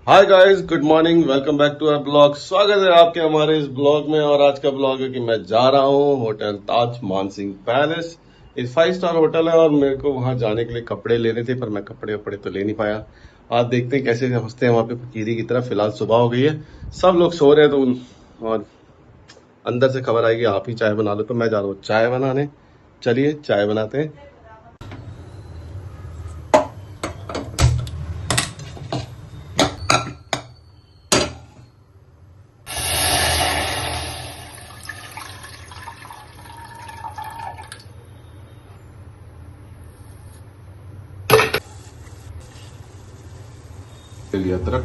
Hi guys, good morning, welcome back to our blog. स्वागत है आपके हमारे इस ब्लॉग में। और आज का ब्लॉग है कि मैं जा रहा हूँ होटल ताज मानसिंह पैलेस। एक 5 स्टार होटल है और मेरे को वहां जाने के लिए कपड़े लेने थे, पर मैं कपड़े वपड़े तो ले नहीं पाया। आज देखते हैं कैसे हंसते हैं वहां पे फकीरी की तरह। फिलहाल सुबह हो गई है, सब लोग सो रहे हैं, और अंदर से खबर आएगी आप ही चाय बना लो, तो मैं जा रहा हूँ चाय बनाने। चलिए चाय बनाते हैं। अदरक,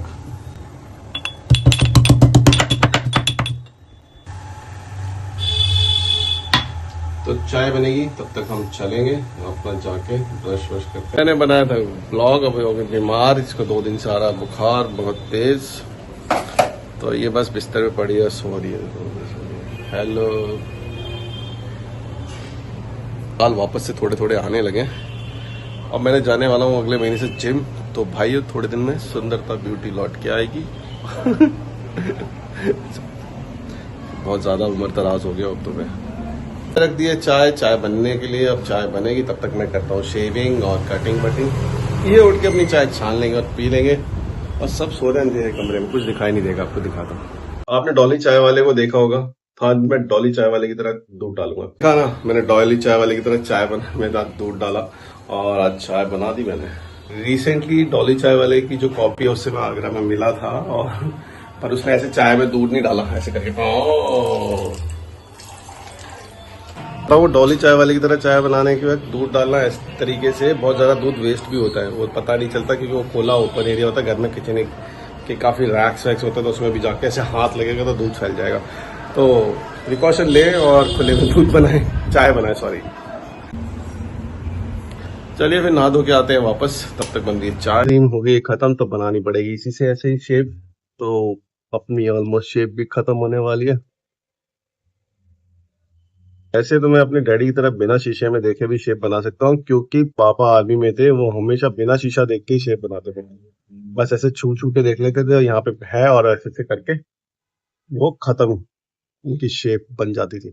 तो चाय बनेगी तब तक हम चलेंगे अपना जाके ब्रश वश करके। मैंने बनाया था ब्लॉग, अब हो गए बीमार, इसको 2 दिन से आ रहा बुखार बहुत तेज। तो ये बस बिस्तर पे पड़ी है, सो रही है। हेलो, बाल वापस से थोड़े थोड़े आने लगे। अब मैंने जाने वाला हूँ अगले महीने से जिम, तो भाई थोड़े दिन में सुंदरता ब्यूटी लौट के आएगी। बहुत ज्यादा उम्र दराज हो गया अब तो मैं। रख दिए चाय बनने के लिए। अब चाय बनेगी तब तक मैं करता हूँ शेविंग और कटिंग वटिंग। ये उठ के अपनी चाय छान लेंगे और पी लेंगे। और सब सो रहे हैं कमरे में, कुछ दिखाई नहीं देगा। आपको दिखाता हूँ। आपने डॉली चाय वाले को देखा होगा, था मैं डॉली चाय वाले की तरह दूध डालूंगा। देखा ना, मैंने डॉली चाय वाले की तरह चाय बना, मैं दूध डाला और आज चाय बना दी मैंने। रिसेंटली डॉली चाय वाले की जो कॉपी है उससे मैं आगरा में मिला था, और पर उसने ऐसे चाय में दूध नहीं डाला, ऐसे करके वो डॉली चाय वाले की तरह चाय बनाने के बाद दूध डालना इस तरीके से बहुत ज्यादा दूध वेस्ट भी होता है। वो पता नहीं चलता क्योंकि वो खोला ओपन एरिया होता है। घर में किचन के काफी रैक्स वैक्स होते हैं, तो उसमें भी जाके ऐसे हाथ लगेगा तो दूध फैल जाएगा। तो प्रिकॉशन ले और खुले में दूध बनाए, चाय बनाए, सॉरी। चलिए फिर नहा धो के आते हैं वापस, तब तक बन गई चाय। हो गई खत्म, तो बनानी पड़ेगी इसी से ऐसे ही शेप। तो अपनी ऑलमोस्ट शेप भी खत्म होने वाली है। ऐसे तो मैं अपने डैडी की तरफ बिना शीशे में देखे भी शेप बना सकता हूँ, क्योंकि पापा आर्मी में थे, वो हमेशा बिना शीशा देख के ही शेप बनाते थे। बस ऐसे छू छू के देख लेते थे यहाँ पे है, और ऐसे ऐसे करके वो खत्म, उनकी शेप बन जाती थी।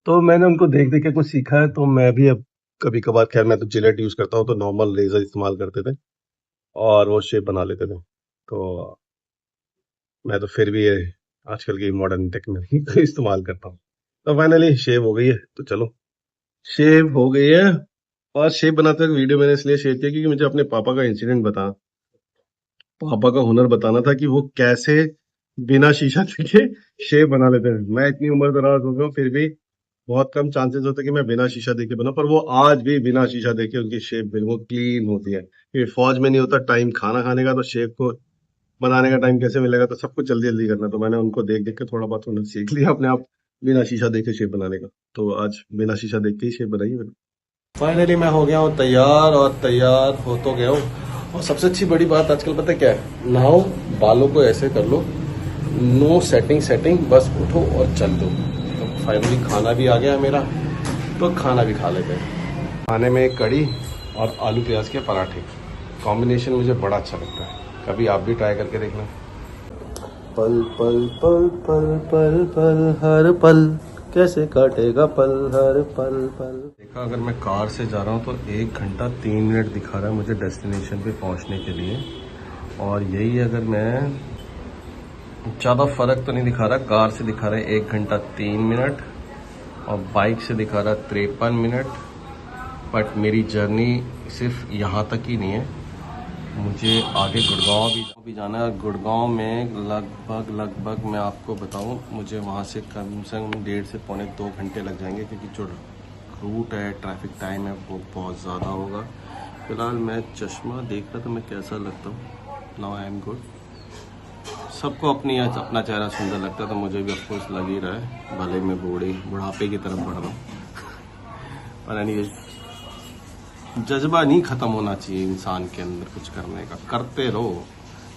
तो मैंने उनको देख देख के कुछ सीखा है, तो मैं भी अब कभी कभार, खैर मैं तो जिलेट यूज करता हूँ, तो नॉर्मल रेजर इस्तेमाल करते थे और वो शेप बना लेते थे। तो मैं तो फिर भी ये आजकल की मॉडर्न टेक्निक इस्तेमाल करता हूँ। तो फाइनली शेव हो गई है, तो चलो शेव हो गई है। और शेप बनाते हुए वीडियो मैंने इसलिए शेयर किया क्योंकि मुझे अपने पापा का इंसिडेंट पापा का हुनर बताना था कि वो कैसे बिना शीशा देखे शेप बना लेते हैं। मैं इतनी उम्र दराज हो गया हूँ, फिर भी बहुत कम चांसेस होते हैं कि मैं बिना शीशा देखे बना, पर वो आज भी बिना शीशा देखे उनकी शेप बिल्कुल क्लीन होती है। क्योंकि फौज में नहीं होता टाइम खाना खाने का, तो शेप को बनाने का टाइम कैसे मिलेगा, तो सब कुछ जल्दी जल्दी करना। तो मैंने उनको देख देख के थोड़ा बहुत हुनर सीख लिया अपने आप, बिना शीशा देखे शेप बनाने का। तो आज बिना शीशा देख के ही शेप बनाई मैंने। फाइनली मैं हो गया हूँ तैयार, और तैयार हो तो गया हूँ। और सबसे अच्छी बड़ी बात आजकल पता है क्या है, नहाओ, बालों को ऐसे कर लो, नो सेटिंग, बस उठो और चल दो। तो फाइनली खाना भी आ गया मेरा, तो खाना भी खा लेते हैं। खाने में कड़ी और आलू प्याज के पराठे, कॉम्बिनेशन मुझे बड़ा अच्छा लगता है। कभी आप भी ट्राई करके देखना। पल पल पल पल पल पल हर पल कैसे काटेगा पल हर पल पल। देखा, अगर मैं कार से जा रहा हूँ तो 1 घंटा 3 मिनट दिखा रहा है मुझे डेस्टिनेशन पे पहुँचने के लिए। और यही अगर मैं, ज़्यादा फर्क तो नहीं दिखा रहा, कार से दिखा रहा है 1 घंटा 3 मिनट और बाइक से दिखा रहा है 53 मिनट। बट मेरी जर्नी सिर्फ यहाँ तक ही नहीं है, मुझे आगे गुड़गांव भी जाना है। गुड़गांव में लगभग मैं आपको बताऊं, मुझे वहाँ से कम 1.5 से पौने 2 घंटे लग जाएंगे, क्योंकि जो रूट है, ट्रैफिक टाइम है, वो बहुत ज़्यादा होगा। फिलहाल मैं चश्मा देख रहा था मैं कैसा लगता हूँ। Now I am good. सबको अपना चेहरा सुंदर लगता है, तो मुझे भी ऑफकोर्स लग ही रहा है, भले मैं बुढ़ापे की तरफ बढ़ रहा हूँ। पर एनीवेज, जज्बा नहीं खत्म होना चाहिए इंसान के अंदर कुछ करने का, करते रहो,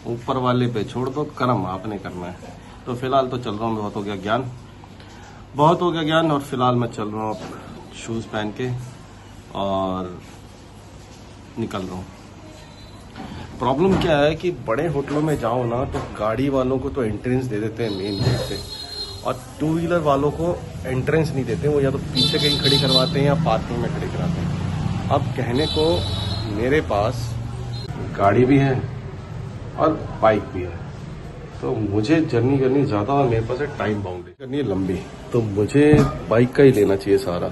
ऊपर वाले पे छोड़ दो, कर्म आपने करना है। तो फिलहाल तो चल रहा हूँ, बहुत हो गया ज्ञान, और फिलहाल मैं चल रहा हूँ शूज पहन के और निकल रहा हूँ। प्रॉब्लम क्या है कि बड़े होटलों में जाओ ना तो गाड़ी वालों को तो एंट्रेंस दे देते हैं मेन गेट से, और 2 व्हीलर वालों को एंट्रेंस नहीं देते। वो या तो पीछे कहीं खड़ी करवाते हैं या पार्किंग में खड़ी कराते हैं। अब कहने को मेरे पास गाड़ी भी है और बाइक भी है, तो मुझे जर्नी करनी ज़्यादा और मेरे पास टाइम बाउंड्री करनी है लंबी, तो मुझे बाइक का ही लेना चाहिए सारा।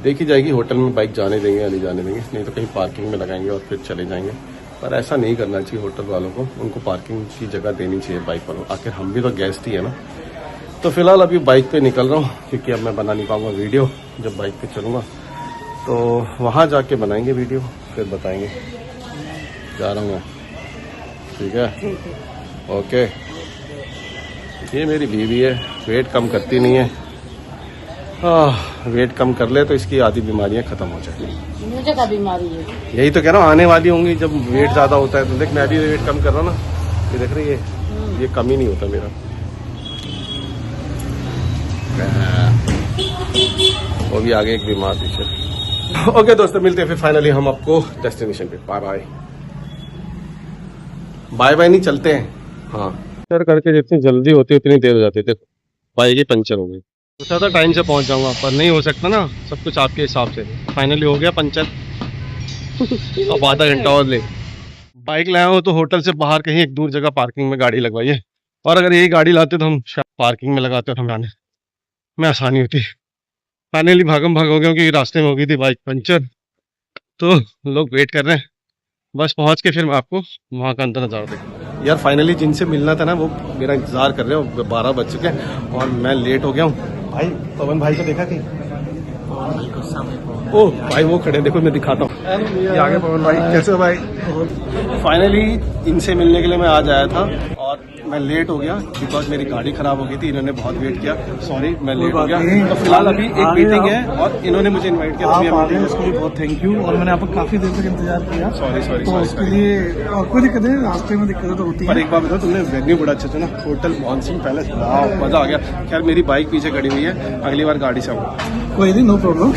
देखी जाएगी होटल में बाइक जाने देंगे या नहीं जाने देंगे, नहीं तो कहीं पार्किंग में लगाएंगे और फिर चले जाएंगे। पर ऐसा नहीं करना चाहिए होटल वालों को, उनको पार्किंग की जगह देनी चाहिए बाइक वालों। आखिर हम भी तो गेस्ट ही है ना। तो फिलहाल अभी बाइक पे निकल रहा हूँ, क्योंकि अब मैं बना नहीं पाऊंगा वीडियो। जब बाइक पे चलूँगा तो वहाँ जाके बनाएंगे वीडियो, फिर बताएंगे। जा रहा हूँ, ठीक है, ओके। ये मेरी बीवी है, वेट कम करती नहीं है। वेट कम कर ले तो इसकी आधी बीमारियां खत्म हो जाएंगी। मुझे क्या बीमारी है? यही तो कह रहा हूँ, आने वाली होंगी जब वेट ज्यादा होता है। तो देख, मैं अभी वेट कम कर रहा हूँ ना, ये देख रही है, ये कम ही नहीं होता मेरा। वो भी आगे एक बीमार पीछे। ओके दोस्तों, मिलते हैं फिर फाइनली हम आपको डेस्टिनेशन पे। Bye bye. बाय बाय नहीं, चलते हैं। हाँ, पंचर करके जितनी जल्दी होती है उतनी देर हो जाती है। देखो बाइक ही पंचर हो गई। सोचा था टाइम से पहुंच जाऊंगा, पर नहीं हो सकता ना, सब कुछ आपके हिसाब से। फाइनली हो गया पंचर। अब आधा घंटा और ले। बाइक लाया हो तो होटल से बाहर कहीं एक दूर जगह पार्किंग में गाड़ी लगवाइए, और अगर यही गाड़ी लाते तो हम पार्किंग में लगाते और हमें आने में आसानी होती। फाइनली भागम भाग हो गया, क्योंकि रास्ते में हो गई थी बाइक पंचर। तो लोग वेट कर रहे हैं, बस पहुंच के फिर मैं आपको वहाँ का अंदर नज़ारा देखूँ। यार फाइनली जिनसे मिलना था ना, वो मेरा इंतजार कर रहे हो। 12 बज चुके हैं और मैं लेट हो गया हूँ। भाई पवन भाई को देखा कहीं? ओह भाई वो खड़े, देखो मैं दिखाता हूँ। ये आगे पवन भाई, कैसे हो भाई? फाइनली इनसे मिलने के लिए मैं आज आया था और मैं लेट हो गया बिकॉज मेरी गाड़ी खराब हो गई थी। इन्होंने बहुत वेट किया, सॉरी मैं लेट हो गया। तो फिलहाल अभी एक मीटिंग है और इन्होंने मुझे इनवाइट किया। आप आ गए, उसके लिए बहुत थैंक यू। और मैंने आपको काफी देर तक इंतजार किया। सॉरी तो उसके लिए और कोई दिक्कत नहीं, रास्ते में दिक्कतें तो होती है। पर एक बात बताओ, तुमने वेन्यू बड़ा अच्छा था ना, होटल मानसिंह पैलेस, मजा आ गया। खैर मेरी बाइक पीछे खड़ी हुई है, अगली बार गाड़ी से आऊंगा। कोई नहीं, नो प्रॉब्लम।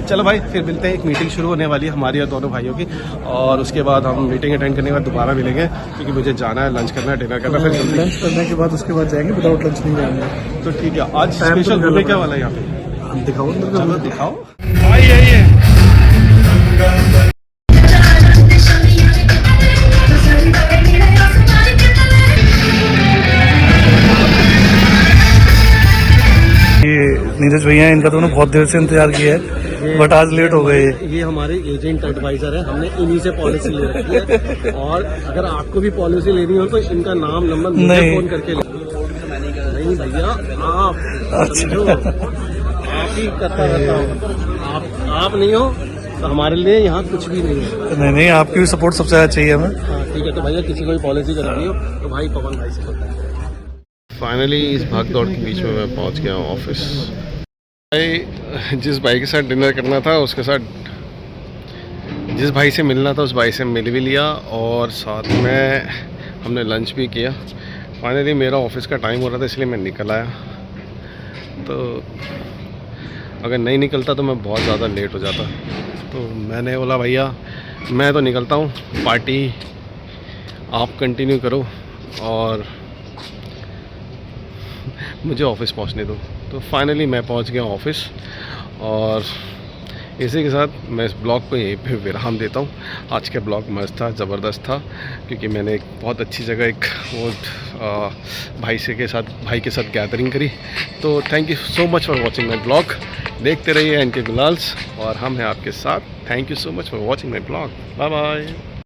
चलो भाई फिर मिलते हैं। एक मीटिंग शुरू होने वाली है हमारी और दोनों भाइयों की, और उसके बाद हम मीटिंग अटेंड करने के बाद दोबारा मिलेंगे, क्योंकि मुझे जाना है, लंच करना है, डिनर करना है, फिर जल्दी लंच करने के बाद उसके बाद जाएंगे, विदाउट लंच नहीं जाएंगे। तो ठीक है। आज स्पेशल होने क्या वाला है यहाँ पे? हम दिखाओ, चलो दिखाओ भाई। यही है नीरज भैया, इनका तो बहुत देर से इंतजार किया है, बट आज लेट हो गए। ये हमारे एजेंट एडवाइजर है, हमने इन्हीं से पॉलिसी ले रखी है। और अगर आपको भी पॉलिसी लेनी हो तो इनका नाम नंबर मुझे फोन करके ले। नहीं भैया, आप समझो, आप ही करता रहता हूँ। आप नहीं हो तो हमारे लिए यहाँ कुछ भी नहीं है। नहीं, आपकी भी सपोर्ट सबसे ज्यादा चाहिए हमें। हाँ ठीक है। तो भैया किसी को भी पॉलिसी करानी हो तो भाई पवन भाई से होता है। फाइनली इस भाग दौड़ के बीच में मैं पहुंच गया हूँ ऑफिस। भाई जिस भाई के साथ डिनर करना था, उसके साथ जिस भाई से मिलना था उस भाई से मिल भी लिया, और साथ में हमने लंच भी किया। फाइनली मेरा ऑफिस का टाइम हो रहा था, इसलिए मैं निकल आया। तो अगर नहीं निकलता तो मैं बहुत ज़्यादा लेट हो जाता। तो मैंने बोला भैया मैं तो निकलता हूँ, पार्टी आप कंटिन्यू करो और मुझे ऑफिस पहुंचने दो। तो फाइनली मैं पहुंच गया ऑफिस, और इसी के साथ मैं इस ब्लॉग को यहीं पे विराम देता हूं। आज का ब्लॉग मस्त था, ज़बरदस्त था, क्योंकि मैंने एक बहुत अच्छी जगह एक वो भाई के साथ गैदरिंग करी। तो thank you so much for watching my blog. देखते रहिए एनके गुलाल्स, और हम हैं आपके साथ। Thank you so much for watching my blog. Bye bye.